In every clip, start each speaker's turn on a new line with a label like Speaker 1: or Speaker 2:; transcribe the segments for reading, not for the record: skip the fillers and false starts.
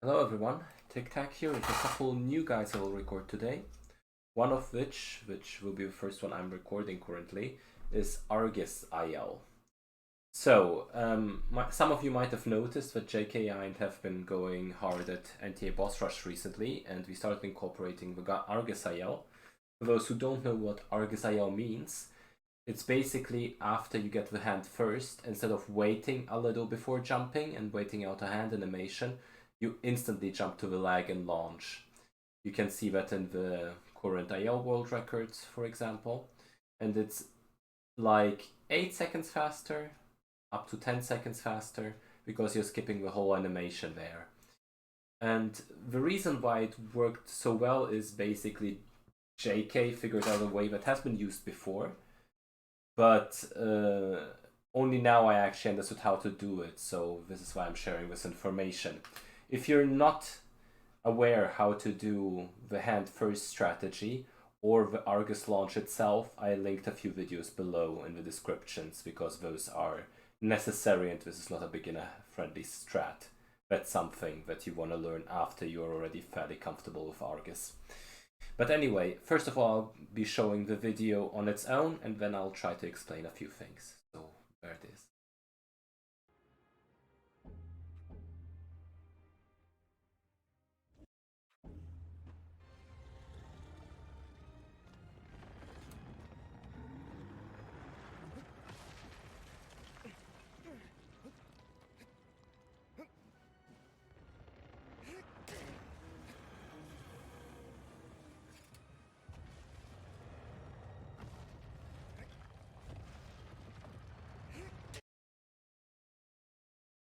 Speaker 1: Hello everyone, Tic Tac here with a couple new guides I will record today. One of which will be the first one I'm recording currently, is Argus IL. So, some of you might have noticed that JK have been going hard at NTA Boss Rush recently, and we started incorporating the Argus IL. For those who don't know what Argus IL means, it's basically after you get the hand first, instead of waiting a little before jumping and waiting out a hand animation, you instantly jump to the leg and launch. You can see that in the current IL world records, for example, and it's like 8 seconds faster, up to 10 seconds faster, because you're skipping the whole animation there. And the reason why it worked so well is basically JK figured out a way that has been used before, but only now I actually understood how to do it, so this is why I'm sharing this information. If you're not aware how to do the hand first strategy or the Argus launch itself, I linked a few videos below in the descriptions because those are necessary and this is not a beginner friendly strat. That's something that you want to learn after you're already fairly comfortable with Argus. But anyway, first of all, I'll be showing the video on its own and then I'll try to explain a few things. So there it is.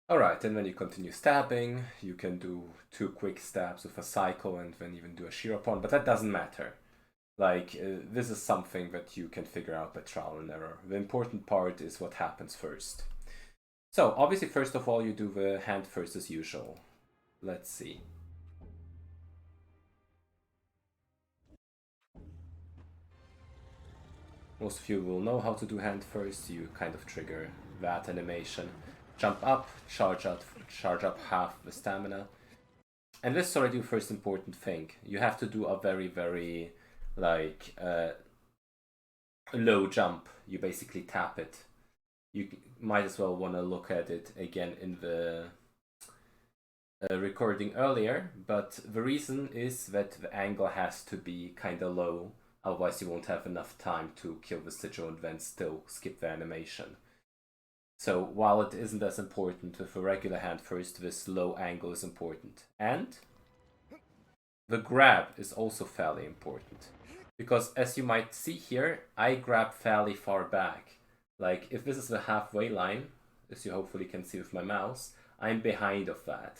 Speaker 1: Alright, and then you continue stabbing. You can do 2 quick stabs with a cycle and then even do a shear upon, but that doesn't matter. Like, this is something that you can figure out by trial and error. The important part is what happens first. So, obviously, first of all, you do the hand first as usual. Let's see. Most of you will know how to do hand first. You kind of trigger that animation. Jump up, charge up half the stamina. And this is already the first important thing. You have to do a very, very, like, low jump. You basically tap it. You might as well want to look at it again in the recording earlier, but the reason is that the angle has to be kind of low, otherwise you won't have enough time to kill the sigil and then still skip the animation. So while it isn't as important with a regular hand first, this low angle is important. And the grab is also fairly important. Because as you might see here, I grab fairly far back. Like if this is the halfway line, as you hopefully can see with my mouse, I'm behind of that.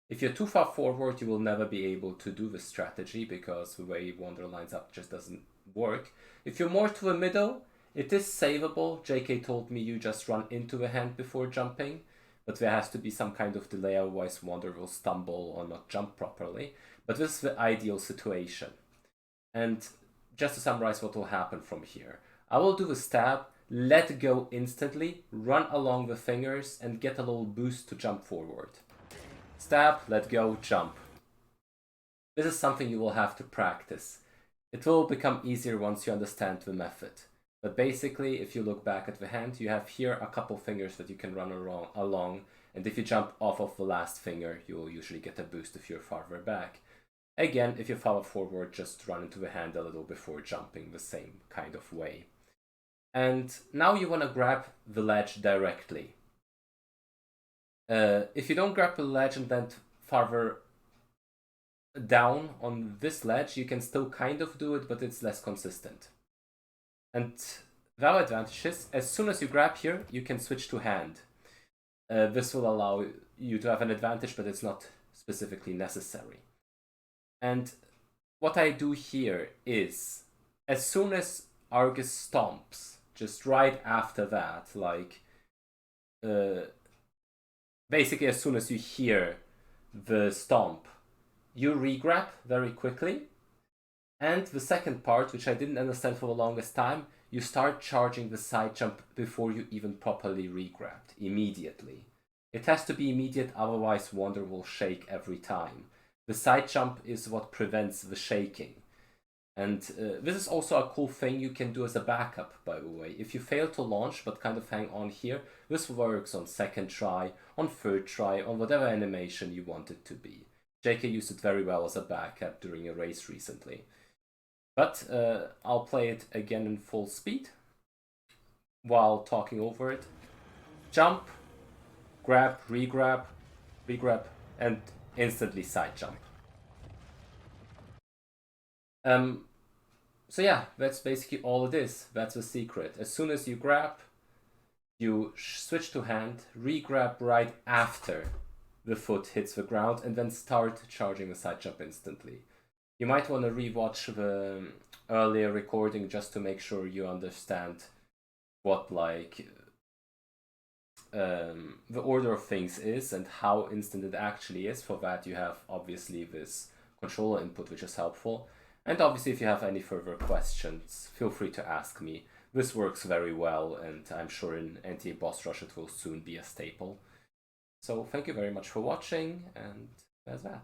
Speaker 1: If you're too far forward, you will never be able to do this strategy because the way Wander lines up just doesn't work. If you're more to the middle, it is savable. JK told me you just run into the hand before jumping, but there has to be some kind of delay, otherwise Wander will stumble or not jump properly. But this is the ideal situation. And just to summarize what will happen from here. I will do the stab, let go instantly, run along the fingers, and get a little boost to jump forward. Stab, let go, jump. This is something you will have to practice. It will become easier once you understand the method. But basically, if you look back at the hand, you have here a couple fingers that you can run along, and if you jump off of the last finger, you will usually get a boost if you're farther back. Again, if you follow forward, just run into the hand a little before jumping the same kind of way. And now you want to grab the ledge directly. If you don't grab the ledge and then farther down on this ledge, you can still kind of do it, but it's less consistent. And the other advantage is, as soon as you grab here, you can switch to hand. This will allow you to have an advantage, but it's not specifically necessary. And what I do here is, as soon as Argus stomps, just right after that, like, basically as soon as you hear the stomp, you regrab very quickly. And the second part, which I didn't understand for the longest time, you start charging the side jump before you even properly regrabbed, immediately. It has to be immediate, otherwise Wonder will shake every time. The side jump is what prevents the shaking. And this is also a cool thing you can do as a backup, by the way. If you fail to launch but kind of hang on here, this works on second try, on third try, on whatever animation you want it to be. JK used it very well as a backup during a race recently. But I'll play it again in full speed while talking over it. Jump, grab, regrab, regrab, and instantly side jump. So yeah, that's basically all it is. That's the secret. As soon as you grab, you switch to hand, re-grab right after the foot hits the ground, and then start charging the side jump instantly. You might want to rewatch the earlier recording just to make sure you understand what the order of things is and how instant it actually is. For that you have obviously this controller input, which is helpful. And obviously if you have any further questions, feel free to ask me. This works very well, and I'm sure in NTA Boss Rush it will soon be a staple. So thank you very much for watching, and that's that.